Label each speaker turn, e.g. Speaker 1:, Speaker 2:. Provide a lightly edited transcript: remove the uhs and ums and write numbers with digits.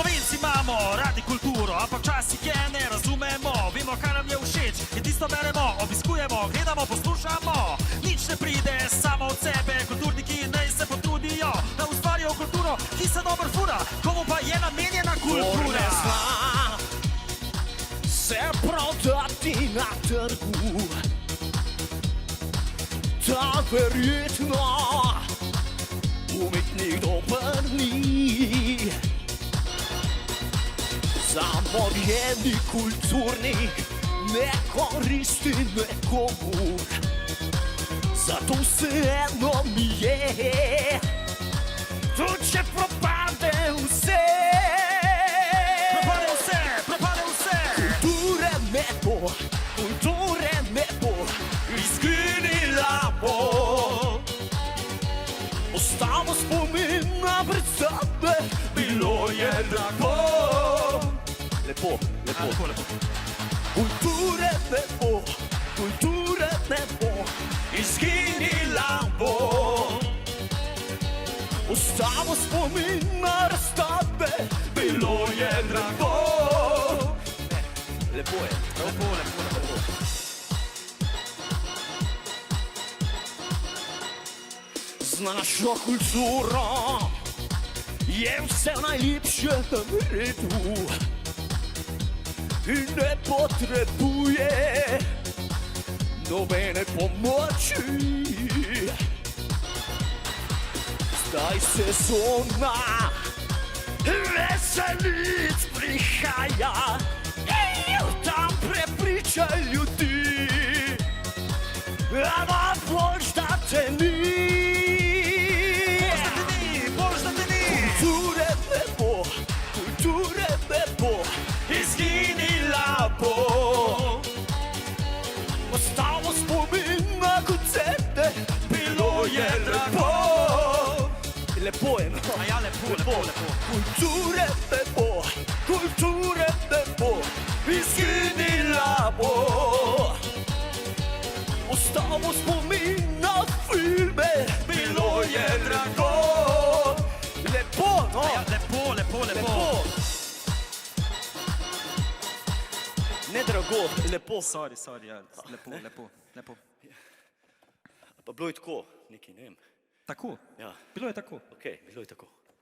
Speaker 1: Slovenci imamo radi kulturo, ampak včasih je ne razumemo. Vemo, kaj nam je všeč in tisto beremo, obiskujemo, gledamo, poslušamo. Nič ne pride samo od sebe, kulturniki naj se potrudijo, da ustvarijo kulturo, ki se dobro fura. Komu pa je namenjena kultura?
Speaker 2: Se prodati na trgu, ta verjetno umetnik dober ni. Zamorjeni kulturnik ne koristi nekomur, zato vseeno mi je, tudi če propade vse. Kulture ne bo, izginila bo. Ostalo spomin na predstave, bilo je drago. Lepo, lepo, lepo. Kulture ne bo, izginila bo. Ostalo spomin na razstave, bilo je drago. Lepo je, lepo, lepo, lepo. Z našo kulturo je vse najlepše na redu in ne potrebuje nobene pomoči. Zdaj sezona veselic prihaja, tam prepričaj ljudi, ampak boš da te ni. Kulture ne bo, izginila bo. Ostalo spomin na koncerte, bilo je lepo. Lepo je, no?
Speaker 1: A ja, lepo, lepo, lepo.
Speaker 2: Kulture ne bo, izginila bo. Ostalo spomin na filme, bilo je drago. Lepo, no?
Speaker 1: A ja, lepo, lepo, lepo.
Speaker 2: Ne drago, lepo.
Speaker 1: Sorry, ja, lepo, lepo, lepo.
Speaker 2: Pa bilo je tako, nekaj, ne vem.
Speaker 1: Tako?
Speaker 2: Ja.
Speaker 1: Bilo je tako.
Speaker 2: Okej, bilo je tako.